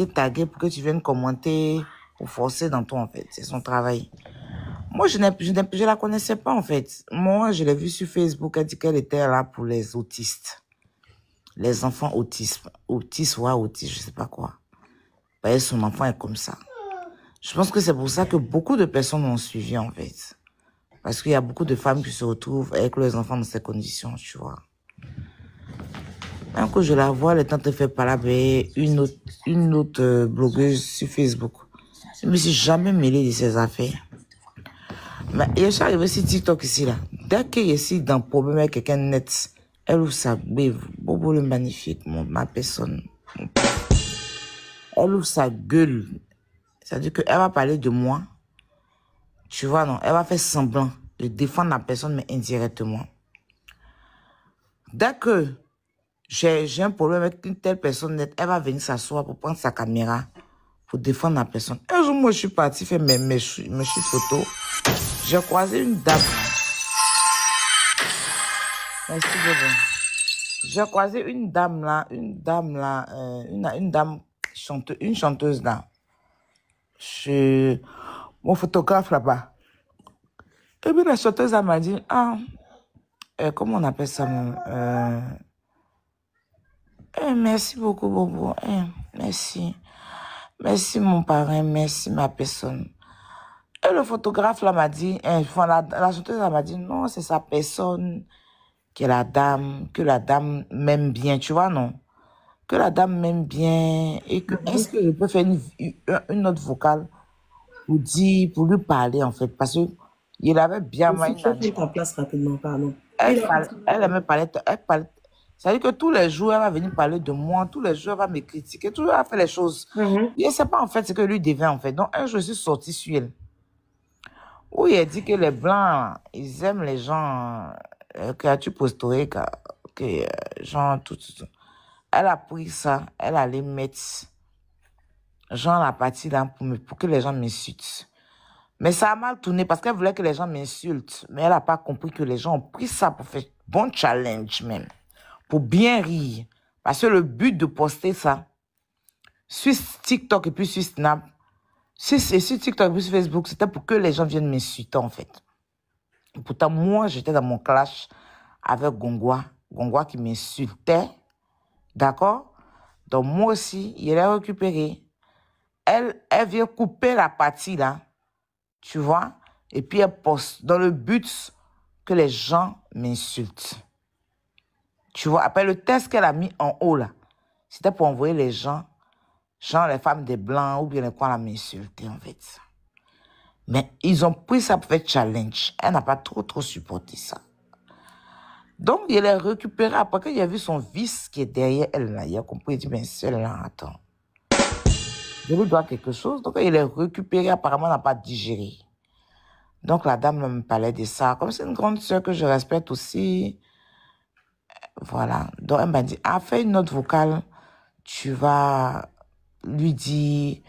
taguer pour que tu viennes commenter, pour forcer dans toi, en fait. C'est son travail. Moi, je la connaissais pas, en fait. Moi, je l'ai vue sur Facebook. Elle dit qu'elle était là pour les autistes. Les enfants autistes. Autistes ou autistes, je sais pas quoi. Ben, son enfant est comme ça. Je pense que c'est pour ça que beaucoup de personnes l'ont suivi, en fait. Parce qu'il y a beaucoup de femmes qui se retrouvent avec leurs enfants dans ces conditions, tu vois. Même que je la vois, elle est en train de faire parler une autre blogueuse sur Facebook. Je me suis jamais mêlée de ces affaires. Mais je suis arrivée sur TikTok ici, là. Dès que je suis dans le problème avec quelqu'un net, elle ouvre sa gueule. Bobo le magnifique, ma personne. Elle ouvre sa gueule. C'est-à-dire qu'elle va parler de moi. Tu vois, non? Elle va faire semblant de défendre la personne, mais indirectement. Dès que j'ai un problème avec une telle personne nette, elle va venir s'asseoir pour prendre sa caméra pour défendre la personne. Un jour, moi, je suis partie faire mes photos. J'ai croisé une dame. Merci, bébé. J'ai croisé une dame là, une dame chanteuse, une chanteuse là. Chez mon photographe là-bas. Et puis la chanteuse, elle m'a dit, comment on appelle ça? Merci beaucoup, Bobo. Merci. Merci, mon parrain. Merci, ma personne. Et le photographe là m'a dit, la chanteuse m'a dit, non, c'est sa personne, que la dame m'aime bien, tu vois, non? Que la dame m'aime bien, et que, est-ce que je peux faire une note vocale pour lui parler, en fait, parce que il avait bien mal. Tu peux ta place rapidement, pardon. Elle me parlait, ça veut dire que tous les jours, elle va venir parler de moi, tous les jours, elle va me critiquer, toujours, elle va faire les choses. Et elle sait pas, en fait, ce que lui devait, en fait. Donc, un jour, je suis sortie sur elle. Oui, elle dit que les Blancs, ils aiment les gens que tu posté, que genre, tout. Elle a pris ça, elle allait mettre, genre, la partie là pour que les gens m'insultent. Mais ça a mal tourné parce qu'elle voulait que les gens m'insultent. Mais elle n'a pas compris que les gens ont pris ça pour faire bon challenge même. Pour bien rire. Parce que le but de poster ça, sur TikTok et puis sur Snap, sur TikTok et puis sur Facebook, c'était pour que les gens viennent m'insulter en fait. Et pourtant, moi, j'étais dans mon clash avec Gongwa. Gongwa qui m'insultait. D'accord? Donc moi aussi, il l'a récupéré. Elle vient couper la partie là. Tu vois? Et puis elle poste dans le but que les gens m'insultent. Tu vois? Après le test qu'elle a mis en haut là, c'était pour envoyer les gens, genre les femmes des Blancs ou bien les quoi la m'insulter en fait. Mais ils ont pris ça pour faire challenge. Elle n'a pas trop supporté ça. Donc, il a récupéré après qu'il a vu son vice qui est derrière elle là. Il a compris, il dit, ben, celle-là, attends. Je lui dois quelque chose. Donc, il a récupéré, apparemment, n'a pas digéré. Donc, la dame me parlait de ça. Comme c'est une grande sœur que je respecte aussi. Voilà. Donc, elle m'a dit, fais une note vocale. Tu vas lui dire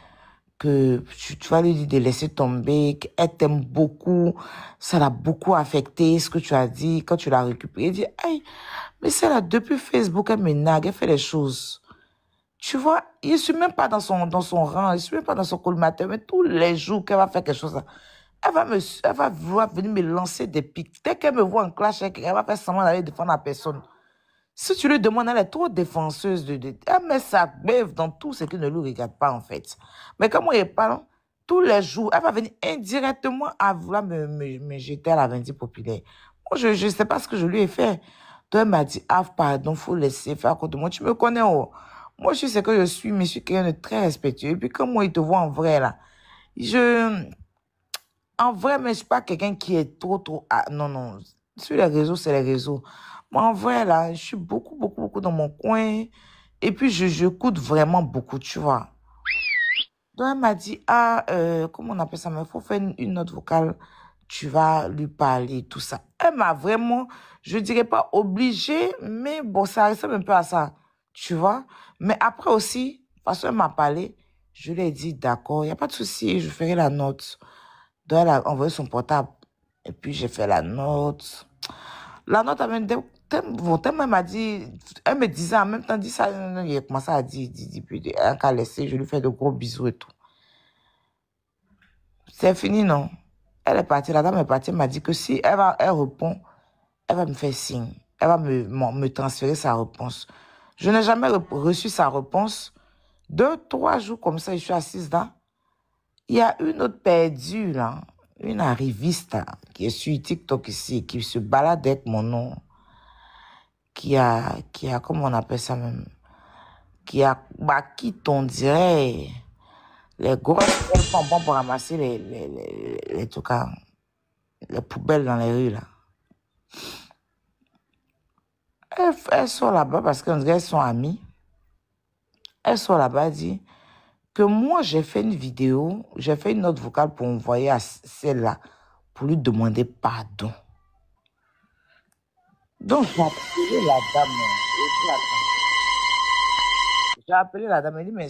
que tu vas lui dire de laisser tomber, qu'elle t'aime beaucoup. Ça l'a beaucoup affecté, ce que tu as dit, quand tu l'as récupéré. Elle dit, aïe, mais c'est là, depuis Facebook, elle me nague, elle fait les choses. Tu vois, je ne suis même pas dans son rang, je ne suis même pas dans son collimateur, mais tous les jours qu'elle va faire quelque chose, elle va vouloir venir me lancer des pics. Dès qu'elle me voit en clash, elle va faire semblant d'aller défendre la personne. Si tu lui demandes, elle est trop défenseuse. Elle met sa bêve dans tout ce qui ne lui regarde pas, en fait. Mais comme moi, elle parle, tous les jours, elle va venir indirectement à vouloir me jeter à la vindicte populaire. Moi, je ne sais pas ce que je lui ai fait. Donc, elle m'a dit, pardon, faut laisser faire à côté de moi. Tu me connais, oh. Moi, je sais ce que je suis, mais je suis quelqu'un de très respectueux. Et puis, comme moi, il te voit en vrai, là. En vrai, mais je suis pas quelqu'un qui est trop... non. Sur les réseaux, c'est les réseaux. Moi, en vrai, là, je suis beaucoup dans mon coin. Et puis, je coûte vraiment beaucoup, tu vois. Donc, elle m'a dit, comment on appelle ça? Mais il faut faire une note vocale. Tu vas lui parler, tout ça. Elle m'a vraiment, je dirais pas obligée, mais bon, ça ressemble un peu à ça, tu vois. Mais après aussi, parce qu'elle m'a parlé, je lui ai dit, d'accord, il n'y a pas de souci, je ferai la note. Donc, elle a envoyé son portable. Et puis, j'ai fait la note. La note avait elle m'a dit, elle me disait en même temps, dit ça, il a commencé à dire, puis elle a laissé, je lui fais de gros bisous et tout. C'est fini, non? Elle est partie, la dame est partie, elle m'a dit que si elle répond, elle va me faire signe. Elle va me transférer sa réponse. Je n'ai jamais reçu sa réponse. 2-3 jours comme ça, je suis assise là. Il y a une autre perdue, là, une arriviste là, qui est sur TikTok ici, qui se balade avec mon nom, qui a, comment on appelle ça même, qui on dirait, les grosses elles sont bonnes pour ramasser les trucs, les poubelles dans les rues là. Elles sont là-bas parce qu'on dirait qu'elles sont amies. Elles sont là-bas, elle dit que moi, j'ai fait une vidéo, j'ai fait une note vocale pour envoyer à celle-là, pour lui demander pardon. Donc, j'ai appelé la dame. J'ai appelé la dame, elle dit, mais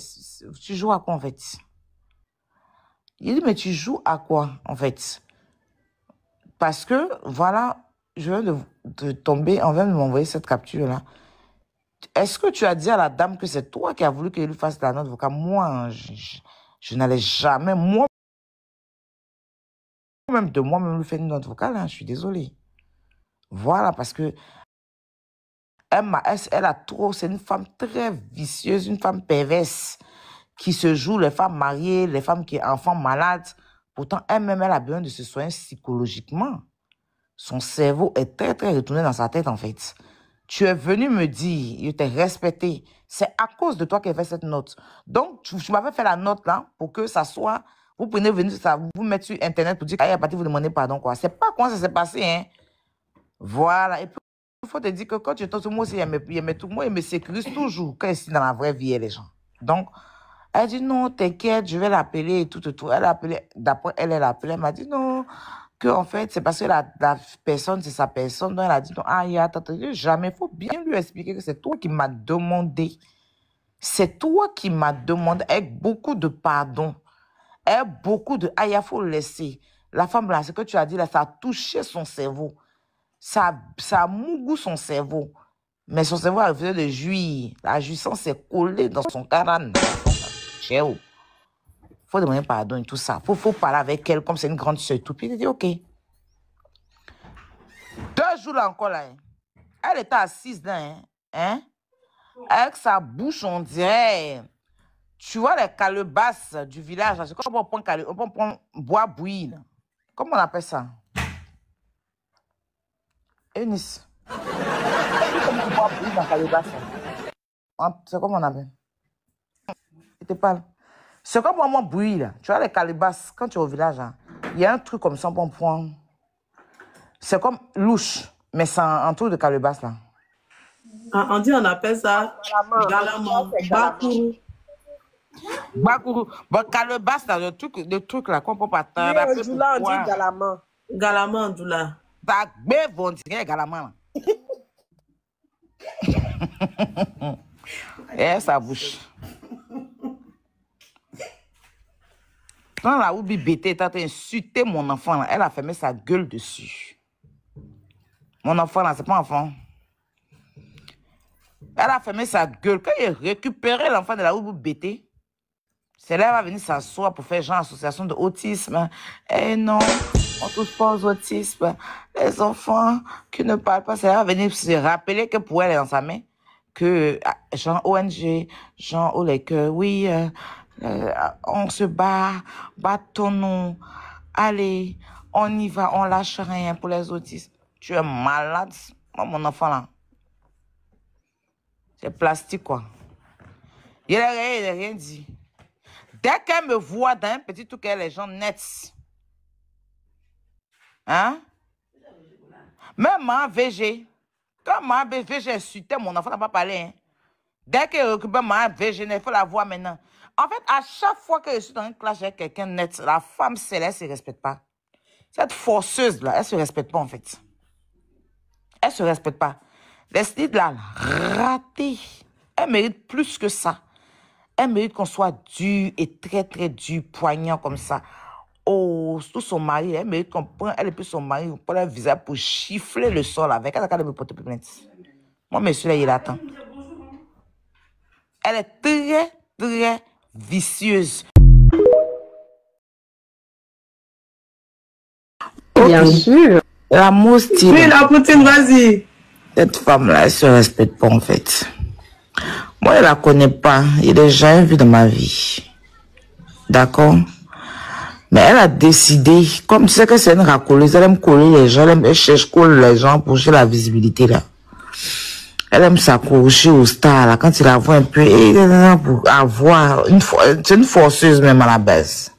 tu joues à quoi, en fait? Il dit, mais tu joues à quoi, en fait? Parce que, voilà, je viens de tomber, on vient de m'envoyer cette capture-là. Est-ce que tu as dit à la dame que c'est toi qui as voulu qu'elle lui fasse la note vocale? Moi, je n'allais jamais, moi-même de moi-même lui faire une note vocale, hein, je suis désolée. Voilà, parce que elle a trop, c'est une femme très vicieuse, une femme perverse, qui se joue les femmes mariées, les femmes qui ont enfants malades. Pourtant, elle-même, elle a besoin de se soigner psychologiquement. Son cerveau est très, très retourné dans sa tête, en fait. Tu es venu me dire, je t'ai respecté. C'est à cause de toi qu'elle fait cette note. Donc, tu m'avais fait la note là pour que ça soit... Vous prenez venir ça, vous mettre sur Internet pour dire qu'à partir vous demandez pardon, quoi. C'est pas comment ça s'est passé, hein. Voilà. Et puis, il faut te dire que quand tu es moi aussi, il me sécurise toujours quand ici dans la vraie vie, les gens. Donc, elle dit non, t'inquiète, je vais l'appeler et tout, tout, tout. Elle a appelé, d'après elle, elle a appelé, elle m'a dit non, que en fait, c'est parce que la personne, c'est sa personne. Donc, elle a dit non, ah, attends, jamais, il faut bien lui expliquer que c'est toi qui m'as demandé. C'est toi qui m'as demandé avec beaucoup de pardon. Avec beaucoup de, ah, il faut le laisser. La femme là, ce que tu as dit là, ça a touché son cerveau. Ça a mougou son cerveau. Mais son cerveau a refusé de jouir. La jouissance s'est collée dans son crâne. Il faut demander pardon et tout ça. Faut parler avec elle comme c'est une grande soeur. Tout. Puis il dit ok. 2 jours là encore là. Elle était assise là. Hein? Avec sa bouche, on dirait. Tu vois les calebasses du village. C'est comme on prend bois bouilli. Là. Comment on appelle ça? Eunice. C'est bois bouilli dans calebasse. C'est comme on appelle. Il te parle. C'est comme moi bouilli là. Tu vois les calebasses, quand tu es au village, il y a un truc comme ça pour prendre. C'est comme louche, mais c'est un truc de calebasse là. On dit, on appelle ça galamant, bakourou. Bakourou. Bon, calebasse là, le truc là, qu'on peut pas terre. Oui, on dit galamant. Galamant, doula. Ça gbève, on dirait galamant là. Et sa bouche. Quand la Oubi bêtée est en train d'insulter mon enfant, là, elle a fermé sa gueule dessus. Mon enfant, là, c'est pas un enfant. Elle a fermé sa gueule. Quand il a récupéré l'enfant de la Oubi bêtée, c'est là qu'elle va venir s'asseoir pour faire genre association de autisme. Eh non, on ne touche pas aux autismes. Les enfants qui ne parlent pas, c'est là qu'elle va venir se rappeler que pour elle, est dans sa main, que Jean ONG, Jean au les cœurs, oui, on se bat, battons-nous, allez, on y va, on lâche rien pour les autistes. Tu es malade, mon enfant là. C'est plastique quoi. Il n'a rien dit. Dès qu'elle me voit dans un petit truc, elle est gens nets. Hein? Même ma VG, quand ma VG insultait mon enfant, n'a pas parlé. Hein? Dès qu'elle récupère ma VG, il faut la voir maintenant. En fait, à chaque fois que je suis dans une clash avec quelqu'un net, la femme, elle ne se respecte pas. Cette forceuse-là, elle ne se respecte pas, en fait. Elle ne se respecte pas. Les slides là, ratée. Elle mérite plus que ça. Elle mérite qu'on soit dur et très, très dur, poignant comme ça. Oh, surtout son mari, elle mérite qu'on prenne, elle et puis son mari, pour le visage, pour chiffler le sol avec. Elle a qu'à me porter plainte. Moi, monsieur, là, il attend. Elle est très, très vicieuse. Bien sûr. La moustille. Oui, la poutine, vas-y. Cette femme-là, elle se respecte pas, en fait. Moi, je la connais pas. Il est jamais vu dans ma vie. D'accord? Mais elle a décidé, comme tu sais que c'est une racoleuse, elle aime coller les gens, elle cherche coller les gens pour chercher la visibilité, là. Elle aime s'accrocher au star, là, quand il la voit un peu, et pour avoir c'est une forceuse même à la base.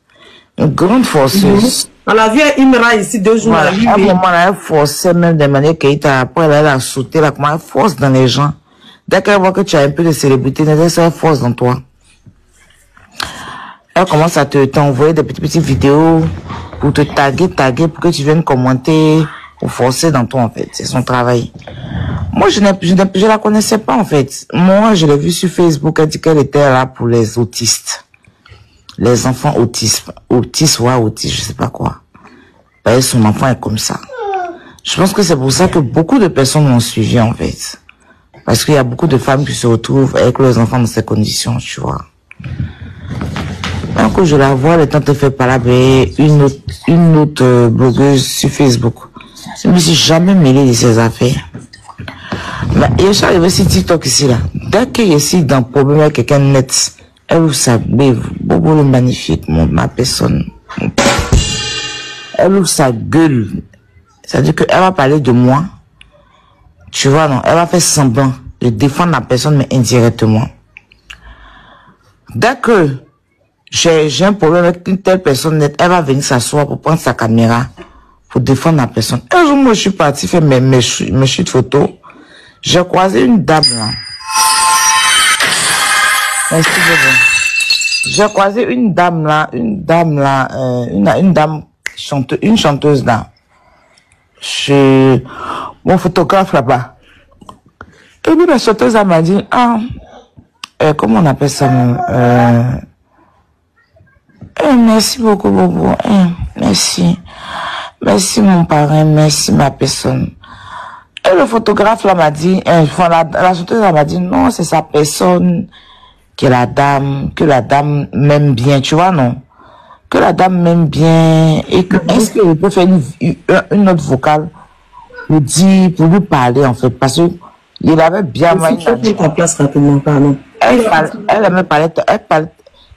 Une grande forceuse. On l'a vu à Imra ici 2 jours Voilà. à lui. À un moment, là, elle forçait même de manière qu'elle après, elle a sauté, là, comment elle force dans les gens. Dès qu'elle voit que tu as un peu de célébrité, elle force dans toi. Elle commence à t'envoyer des petites vidéos pour te taguer pour que tu viennes commenter, pour forcer dans toi, en fait. C'est son travail. Moi, je la connaissais pas, en fait. Moi, je l'ai vue sur Facebook, elle dit qu'elle était là pour les autistes. Les enfants autistes, je sais pas quoi. Ben, son enfant est comme ça. Je pense que c'est pour ça que beaucoup de personnes m'ont suivi, en fait. Parce qu'il y a beaucoup de femmes qui se retrouvent avec leurs enfants dans ces conditions, tu vois. Quand je la vois, le temps te fait parler une autre blogueuse sur Facebook. Je ne me suis jamais mêlée de ces affaires. Mais je suis arrivé sur TikTok ici, là. Dès que je suis dans le problème avec quelqu'un net, elle ouvre sa bève. Bobo le magnifique, ma personne. Elle ouvre sa gueule. C'est-à-dire qu'elle va parler de moi. Tu vois, non? Elle va faire semblant de défendre la personne, mais indirectement. Dès que j'ai un problème avec une telle personne nette, elle va venir s'asseoir pour prendre sa caméra pour défendre la personne. Un jour, moi, je suis parti faire mes chutes photos. J'ai croisé une dame, là. J'ai croisé une dame, là, une dame chanteuse, une chanteuse, là. Chez mon photographe, là-bas. Et puis, la chanteuse, elle m'a dit, comment on appelle ça, merci beaucoup, Bobo. Merci. Merci, mon parrain. Merci, ma personne. Et le photographe, là, m'a dit, la chanteuse, elle m'a dit, non, c'est sa personne, que la dame m'aime bien, tu vois, non? Que la dame m'aime bien, et que, est-ce que je peux faire une autre vocale pour lui parler, en fait, parce que il avait bien mal. Ta place rapidement, pardon. Elle me parlait,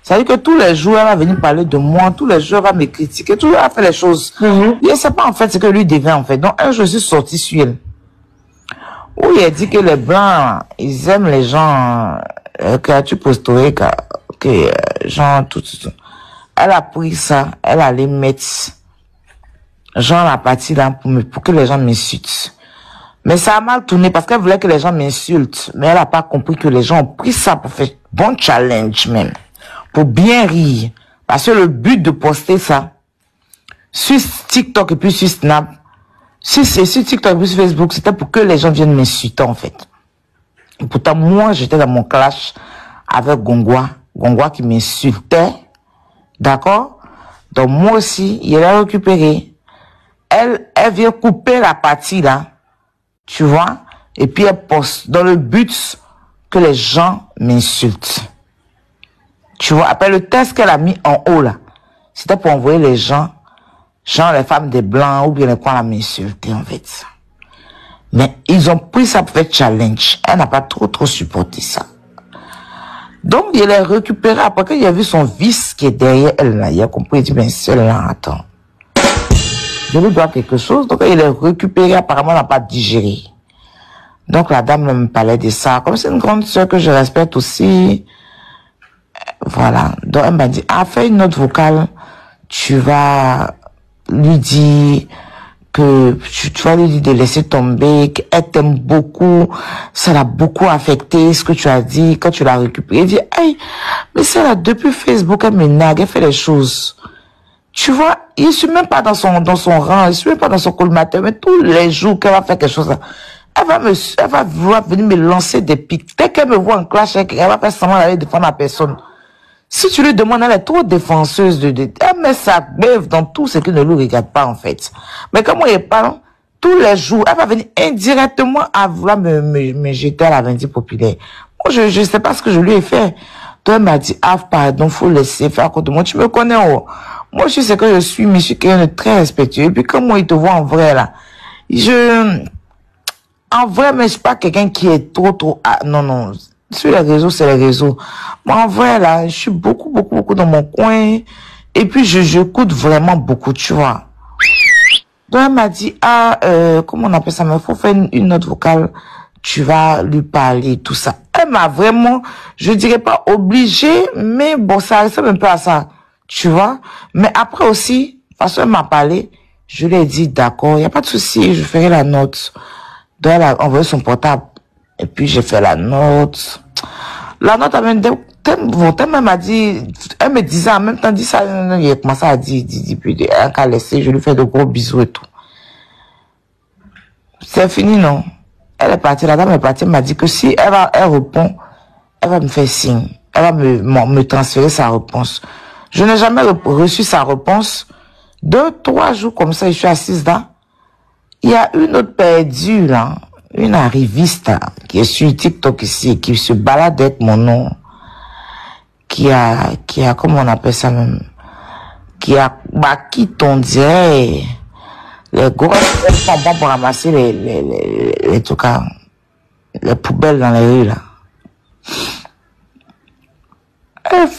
ça veut dire que tous les jours, elle va venir parler de moi, tous les jours, elle va me critiquer, toujours, elle va faire les choses. Et elle sait pas, en fait, ce que lui devait, en fait. Donc, un jour, je suis sorti sur elle. Où il a dit que les Blancs, ils aiment les gens, que tu posté, que, genre, tout. Elle a pris ça, elle allait mettre, genre, la partie là, pour que les gens m'insultent. Mais ça a mal tourné parce qu'elle voulait que les gens m'insultent. Mais elle a pas compris que les gens ont pris ça pour faire bon challenge même. Pour bien rire. Parce que le but de poster ça, sur TikTok et puis sur Snap, sur TikTok et puis sur Facebook, c'était pour que les gens viennent m'insulter en fait. Et pourtant, moi, j'étais dans mon clash avec Gongwa. Gongwa qui m'insultait. D'accord? Donc moi aussi, il a récupéré. Elle vient couper la partie là. Tu vois? Et puis elle poste dans le but que les gens m'insultent. Tu vois? Après le test qu'elle a mis en haut là, c'était pour envoyer les gens, genre les femmes des blancs ou bien les quoi m'insulter en fait. Mais ils ont pris ça pour faire challenge. Elle n'a pas trop supporté ça. Donc il a récupéré après qu'il a vu son vice qui est derrière elle là. Il a compris, il dit ben celle-là, attends. Je lui dois quelque chose. Donc, il est récupéré. Apparemment, elle n'a pas digéré. Donc, la dame me parlait de ça. Comme c'est une grande sœur que je respecte aussi. Voilà. Donc, elle m'a dit, fais une autre vocale. Tu vas lui dire que, tu vas lui dire de laisser tomber, qu'elle t'aime beaucoup. Ça l'a beaucoup affecté, ce que tu as dit, quand tu l'as récupéré. Il dit, hey, mais c'est là, depuis Facebook, elle me nague, elle fait les choses. Tu vois, il ne suit même pas dans son rang, il ne suit même pas dans son collimateur, mais tous les jours qu'elle va faire quelque chose, elle va vouloir venir me lancer des pics. Dès qu'elle me voit en clash, elle va faire semblant d'aller défendre la personne. Si tu lui demandes, elle est trop défenseuse elle met sa bève dans tout ce qui ne lui regarde pas, en fait. Mais comme moi, il parle, tous les jours, elle va venir indirectement à vouloir me jeter à la vindicte populaire. Moi, je sais pas ce que je lui ai fait. Toi, elle m'a dit, ah, pardon, faut laisser faire contre moi. Tu me connais, oh. Moi, je sais que je suis, mais je suis quelqu'un de très respectueux. Et puis, comme moi, il te voit en vrai, là. En vrai, mais je suis pas quelqu'un qui est trop, non, non. Sur les réseaux, c'est les réseaux. Moi, en vrai, là, je suis beaucoup dans mon coin. Et puis, j'écoute vraiment beaucoup, tu vois. Donc, elle m'a dit, ah, comment on appelle ça? Mais il faut faire une note vocale. Tu vas lui parler, tout ça. Elle m'a vraiment, je dirais pas obligée, mais bon, ça ressemble un peu à ça. Tu vois? Mais après aussi, de toute façon, elle m'a parlé. Je lui ai dit, d'accord, il n'y a pas de souci, je ferai la note. Donc, elle a envoyé son portable. Et puis, j'ai fait la note. La note, elle m'a dit, elle me disait en même temps, dit ça, il a commencé à dire, puis elle a laissé, je lui fais de gros bisous et tout. C'est fini, non? Elle est partie, la dame est partie, elle m'a dit que si elle répond, elle va me faire signe. Elle va me transférer sa réponse. Je n'ai jamais reçu sa réponse. 2-3 jours comme ça, je suis assise là. Il y a une autre perdue, là. Une arriviste, là, qui est sur TikTok ici, qui se balade avec mon nom. Qui a, comment on appelle ça même? Qui on dirait, les gros, elles sont bons pour ramasser les tout cas, les poubelles dans les rues, là.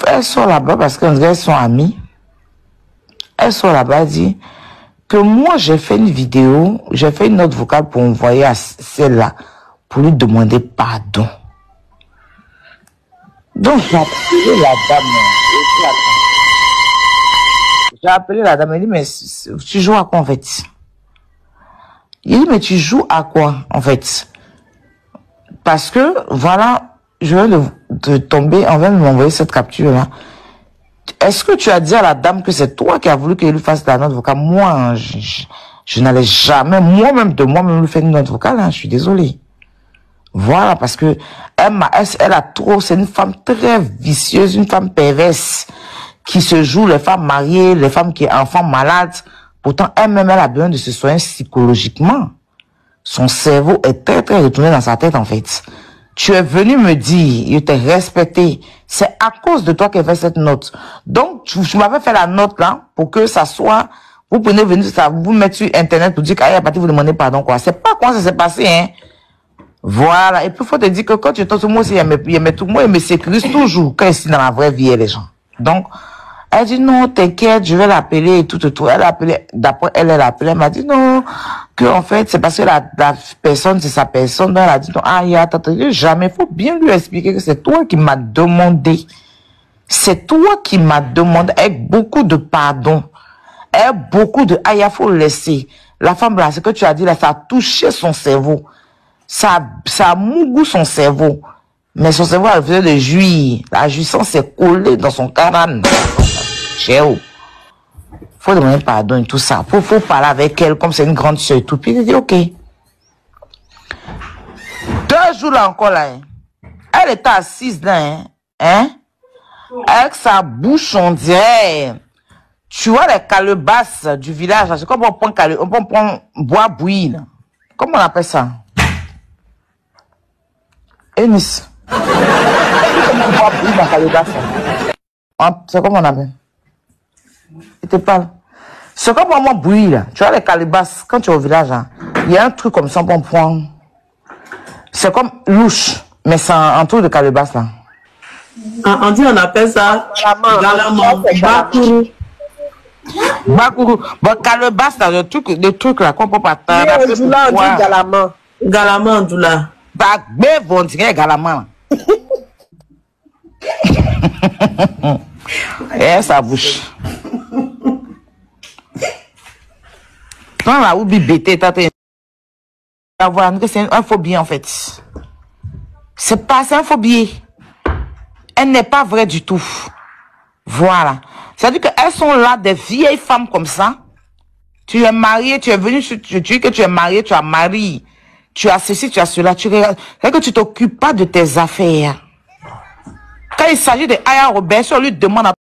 Elles sont là-bas parce qu'elles sont amies. Elles sont là-bas, elles disent que moi, j'ai fait une vidéo, j'ai fait une note vocale pour envoyer à celle-là, pour lui demander pardon. Donc, j'ai appelé la dame. J'ai appelé la dame, elle dit, mais tu joues à quoi, en fait? Il dit, mais tu joues à quoi, en fait? Parce que, voilà, je viens de tomber, on vient de m'envoyer cette capture-là. Est-ce que tu as dit à la dame que c'est toi qui as voulu qu'elle lui fasse la note vocale? Moi, je n'allais jamais, moi-même de moi-même lui faire une note vocale, hein, je suis désolé. Voilà, parce que elle a trop, c'est une femme très vicieuse, une femme perverse, qui se joue les femmes mariées, les femmes qui ont enfants malades. Pourtant, elle-même, elle a besoin de se soigner psychologiquement. Son cerveau est très retourné dans sa tête, en fait. Tu es venu me dire, je t'ai respecté. C'est à cause de toi qu'elle fait cette note. Donc, tu m'avais fait la note, là, pour que ça soit, vous prenez venir, ça, vous mettre sur Internet pour dire qu'à partir vous demandez pardon, quoi. C'est pas comment ça s'est passé, hein. Voilà. Et puis, faut te dire que quand tu tombes sur moi aussi, il me sécurise toujours quand ici dans la vraie vie, les gens. Donc, elle dit non, t'inquiète, je vais l'appeler et tout. Elle a appelé, d'après elle a appelé, elle m'a dit non, que en fait, c'est parce que la personne, c'est sa personne. Donc elle a dit non, attends, jamais, faut bien lui expliquer que c'est toi qui m'as demandé. C'est toi qui m'as demandé, avec beaucoup de pardon. Avec beaucoup de, faut laisser. La femme là, ce que tu as dit là, ça a touché son cerveau. Ça a mougou son cerveau. Mais son cerveau, elle faisait de jouir. La jouissance s'est collée dans son crâne. Chéo. Faut demander pardon et tout ça. Faut parler avec elle comme c'est une grande sœur et tout. Puis il dit, ok. 2 jours là encore là. Elle était assise là. Avec sa bouche, on dirait. Tu vois les calebasses du village. C'est comme on prend bois bouilli là. Comment on appelle ça? Enis. C'est comme on appelle. Il te parle. C'est comme moi bouilli là. Tu vois les calebasses, quand tu es au village, hein, il y a un truc comme ça pour prendre. C'est comme louche, mais c'est un truc de calebasse là. On dit, on appelle ça galamant. Bakourou. Bakourou. Bon, calebasse là, le truc là qu'on peut pas taire. Oui, on dit galamant. Galamant, doula. Bagbe, on dirait galamant. Et sa bouche. Quand la oubi bêté, c'est un phobie en fait. C'est un phobie. Elle n'est pas vraie du tout. Voilà. C'est-à-dire qu'elles sont là, des vieilles femmes comme ça. Tu es marié, tu es venu, tu dis que tu es marié, tu as marié. Tu as ceci, tu as cela. C'est-à-dire que tu t'occupes pas de tes affaires. Quand il s'agit de Aya Robert, on lui demande à